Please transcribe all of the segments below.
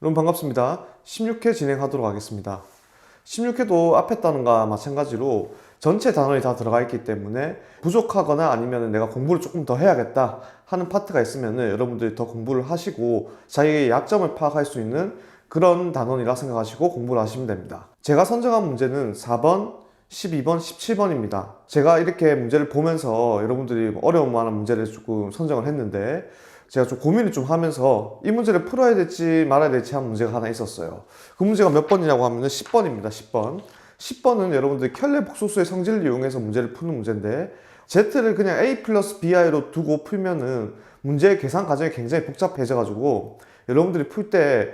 여러분 반갑습니다. 16회 진행하도록 하겠습니다. 16회도 앞에 단원과 마찬가지로 전체 단원이 다 들어가 있기 때문에 부족하거나 아니면 내가 공부를 조금 더 해야겠다 하는 파트가 있으면 여러분들이 더 공부를 하시고 자기의 약점을 파악할 수 있는 그런 단원이라 생각하시고 공부를 하시면 됩니다. 제가 선정한 문제는 4번, 12번, 17번입니다. 제가 이렇게 문제를 보면서 여러분들이 어려운 만한 문제를 조금 선정을 했는데 제가 좀 고민을 좀 하면서 이 문제를 풀어야 될지 말아야 될지 한 문제가 하나 있었어요. 그 문제가 몇 번이냐고 하면 10번입니다. 10번. 10번은 여러분들이 켤레 복소수의 성질을 이용해서 문제를 푸는 문제인데 Z를 그냥 A 플러스 BI로 두고 풀면은 문제의 계산 과정이 굉장히 복잡해져가지고 여러분들이 풀 때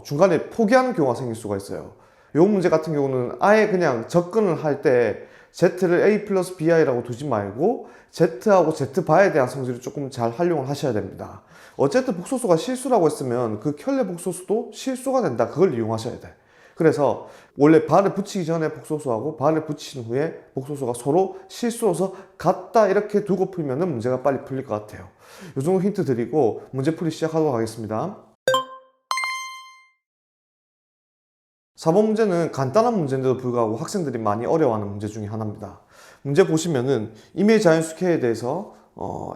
중간에 포기하는 경우가 생길 수가 있어요. 이 문제 같은 경우는 아예 그냥 접근을 할 때 Z를 A 플러스 BI라고 두지 말고 Z하고 Z바에 대한 성질을 조금 잘 활용을 하셔야 됩니다. 어쨌든 복소수가 실수라고 했으면 그 켤레 복소수도 실수가 된다. 그걸 이용하셔야 돼. 그래서 원래 바를 붙이기 전에 복소수하고 바를 붙인 후에 복소수가 서로 실수로서 같다 이렇게 두고 풀면 문제가 빨리 풀릴 것 같아요. 이 정도 힌트 드리고 문제 풀이 시작하도록 하겠습니다. 4번 문제는 간단한 문제인데도 불구하고 학생들이 많이 어려워하는 문제 중에 하나입니다. 문제 보시면은 임의 자연수 k에 대해서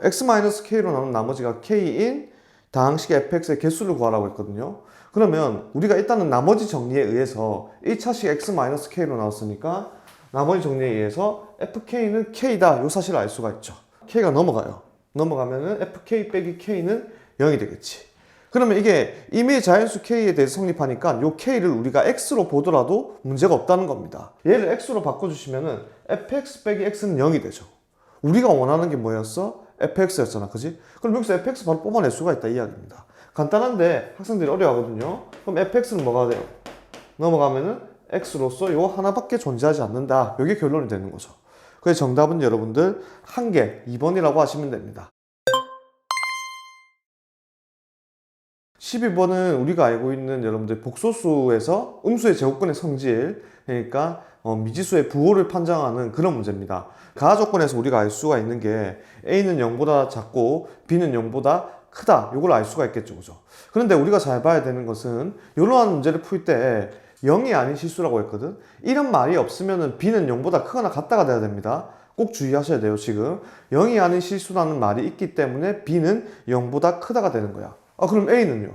x-k로 나눈 나머지가 k인 다항식 fx의 개수를 구하라고 했거든요. 그러면 우리가 일단은 나머지 정리에 의해서 1차식 x-k로 나왔으니까 나머지 정리에 의해서 fk는 k다 이 사실을 알 수가 있죠. k가 넘어가요. 넘어가면은 fk 빼기 k는 0이 되겠지. 그러면 이게 임의 자연수 k에 대해서 성립하니까 이 k를 우리가 x로 보더라도 문제가 없다는 겁니다. 얘를 x로 바꿔주시면은 fx 빼기 x는 0이 되죠. 우리가 원하는 게 뭐였어? fx였잖아, 그지? 그럼 여기서 fx 바로 뽑아낼 수가 있다 이 이야기입니다. 간단한데 학생들이 어려워하거든요. 그럼 fx는 뭐가 돼요? 넘어가면은 x로서 요 하나밖에 존재하지 않는다. 이게 결론이 되는 거죠. 그래서 정답은 여러분들 한 개, 2번이라고 하시면 됩니다. 12번은 우리가 알고 있는 여러분들 복소수에서 음수의 제곱근의 성질, 그러니까 미지수의 부호를 판정하는 그런 문제입니다. 가하 조건에서 우리가 알 수가 있는 게 A는 0보다 작고 B는 0보다 크다. 이걸 알 수가 있겠죠, 그죠? 그런데 우리가 잘 봐야 되는 것은 이러한 문제를 풀 때 0이 아닌 실수라고 했거든. 이런 말이 없으면 B는 0보다 크거나 같다가 돼야 됩니다. 꼭 주의하셔야 돼요, 지금. 0이 아닌 실수라는 말이 있기 때문에 B는 0보다 크다가 되는 거야. 그럼 A는요?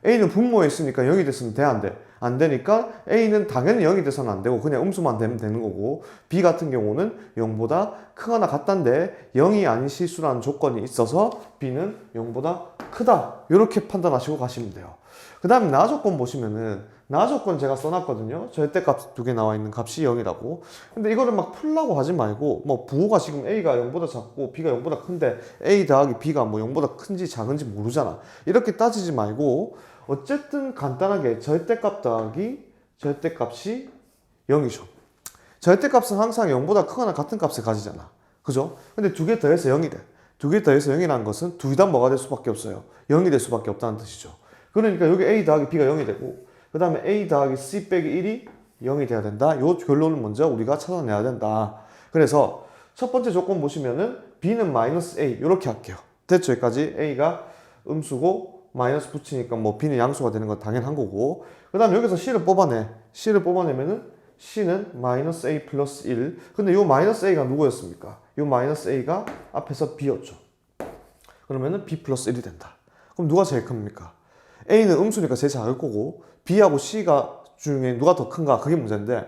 A는 분모에 있으니까 0이 됐으면 돼, 안 돼? 안 되니까 A는 당연히 0이 돼서는 안 되고 그냥 음수만 되면 되는 거고 B 같은 경우는 0보다 크거나 같단데 0이 아닌 실수라는 조건이 있어서 B는 0보다 크다 이렇게 판단하시고 가시면 돼요. 그 다음에 나 조건 보시면은 나 조건 제가 써놨거든요. 절대값 두 개 나와 있는 값이 0이라고. 근데 이거를 막 풀라고 하지 말고 뭐 부호가 지금 A가 0보다 작고 B가 0보다 큰데 A 더하기 B가 뭐 0보다 큰지 작은지 모르잖아. 이렇게 따지지 말고 어쨌든 간단하게 절대값 더하기 절대값이 0이죠. 절대값은 항상 0보다 크거나 같은 값을 가지잖아. 그죠? 근데 두 개 더해서 0이 돼. 두 개 더해서 0이라는 것은 둘 다 뭐가 될 수밖에 없어요. 0이 될 수밖에 없다는 뜻이죠. 그러니까 여기 A 더하기 B가 0이 되고 그 다음에 A 더하기 C 빼기 1이 0이 돼야 된다. 요 결론을 먼저 우리가 찾아내야 된다. 그래서 첫 번째 조건 보시면은 B는 마이너스 A 이렇게 할게요. 됐죠? 여기까지 A가 음수고 마이너스 붙이니까 뭐 B는 양수가 되는 건 당연한 거고 그 다음에 여기서 C를 뽑아내. C를 뽑아내면은 C는 마이너스 A 플러스 1. 근데 요 마이너스 A가 누구였습니까? 요 마이너스 A가 앞에서 B였죠. 그러면은 B 플러스 1이 된다. 그럼 누가 제일 큽니까? A는 음수니까 제일 작을 거고 B하고 C가 중에 누가 더 큰가? 그게 문제인데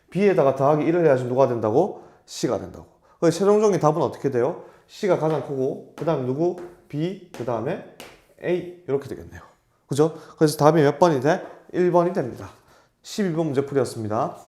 B에다가 더하기 1을 해야지 누가 된다고? C가 된다고. 그래서 최종적인 답은 어떻게 돼요? C가 가장 크고 그 다음에 누구? B, 그 다음에 A 이렇게 되겠네요. 그죠? 그래서 답이 몇 번이 돼? 1번이 됩니다. 12번 문제풀이였습니다.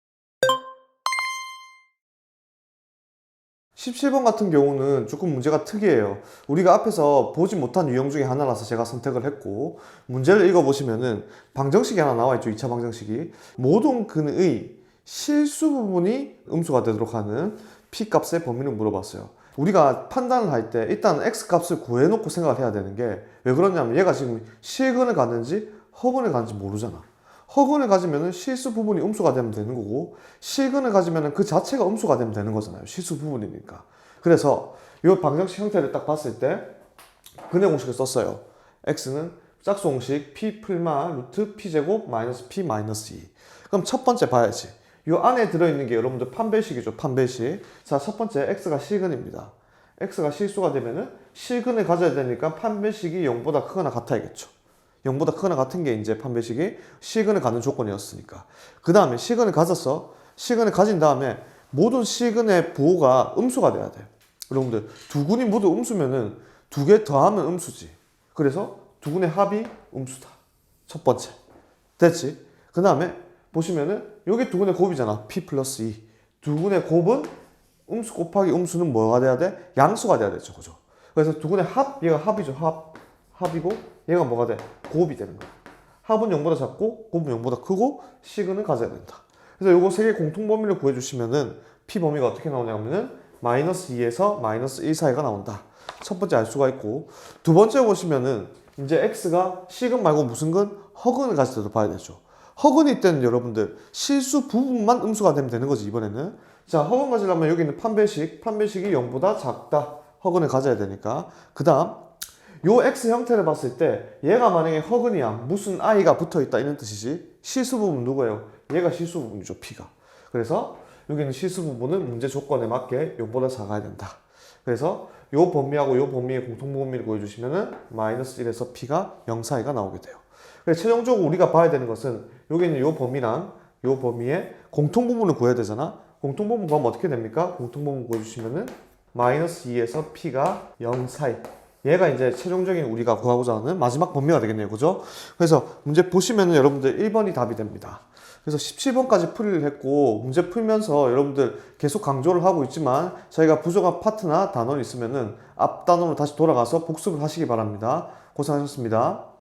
17번 같은 경우는 조금 문제가 특이해요. 우리가 앞에서 보지 못한 유형 중에 하나라서 제가 선택을 했고 문제를 읽어보시면은 방정식이 하나 나와 있죠. 2차 방정식이. 모든 근의 실수 부분이 음수가 되도록 하는 P값의 범위를 물어봤어요. 우리가 판단을 할 때 일단 X값을 구해놓고 생각을 해야 되는 게 왜 그러냐면 얘가 지금 실근을 가는지 허근을 가는지 모르잖아. 허근을 가지면 실수 부분이 음수가 되면 되는 거고 실근을 가지면 그 자체가 음수가 되면 되는 거잖아요. 실수 부분이니까. 그래서 이 방정식 형태를 딱 봤을 때 근의 공식을 썼어요. x는 짝수공식 p 풀마 루트 p제곱 마이너스 p 마이너스 2. 그럼 첫 번째 봐야지. 요 안에 들어있는 게 여러분들 판별식이죠. 판별식. 자, 첫 번째 x가 실근입니다. x가 실수가 되면은 실근을 가져야 되니까 판별식이 0보다 크거나 같아야겠죠. 0보다 크거나 같은 게 이제 판별식이 실근을 갖는 조건이었으니까. 그 다음에 실근을 가졌어. 실근을 가진 다음에 모든 실근의 부호가 음수가 돼야 돼요. 여러분들 두 군이 모두 음수면은 두 개 더하면 음수지. 그래서 두 군의 합이 음수다. 첫 번째. 됐지? 그 다음에 보시면은 여기 두 군의 곱이잖아. p 플러스 2. 두 군의 곱은 음수 곱하기 음수는 뭐가 돼야 돼? 양수가 돼야 되죠. 그죠? 그래서 두 군의 합, 얘가 합이죠. 합이고 얘가 뭐가 돼? 곱이 되는 거야. 합은 0보다 작고 곱은 0보다 크고 식은을 가져야 된다. 그래서 요거 세 개 공통 범위를 구해주시면은 p 범위가 어떻게 나오냐면은 마이너스 2에서 마이너스 1 사이가 나온다. 첫 번째 알 수가 있고, 두 번째 보시면은 이제 x가 식은 말고 무슨 근? 허근을 가질 때도 봐야 되죠. 허근일 때는 여러분들 실수 부분만 음수가 되면 되는 거지 이번에는. 자, 허근 가지려면 여기 있는 판별식이 0보다 작다. 허근을 가져야 되니까. 그 다음 요 x 형태를 봤을 때 얘가 만약에 허근이야, 무슨 i가 붙어있다 이런 뜻이지. 실수 부분 누구예요? 얘가 실수 부분이죠, p가. 그래서 여기 있는 실수 부분은 문제 조건에 맞게 0보다 작아야 된다. 그래서 요 범위하고 요 범위의 공통 범위를 구해주시면은 마이너스 1에서 p가 0 사이가 나오게 돼요. 그래서 최종적으로 우리가 봐야 되는 것은 여기 있는 요 범위랑 요 범위의 공통 부분을 구해야 되잖아. 공통 부분 구하면 어떻게 됩니까? 공통 부분 구해주시면은 마이너스 2에서 p가 0 사이. 얘가 이제 최종적인 우리가 구하고자 하는 마지막 범위가 되겠네요. 그죠? 그래서 문제 보시면은 여러분들 1번이 답이 됩니다. 그래서 17번까지 풀이를 했고, 문제 풀면서 여러분들 계속 강조를 하고 있지만 저희가 부족한 파트나 단원이 있으면은 앞 단원으로 다시 돌아가서 복습을 하시기 바랍니다. 고생하셨습니다.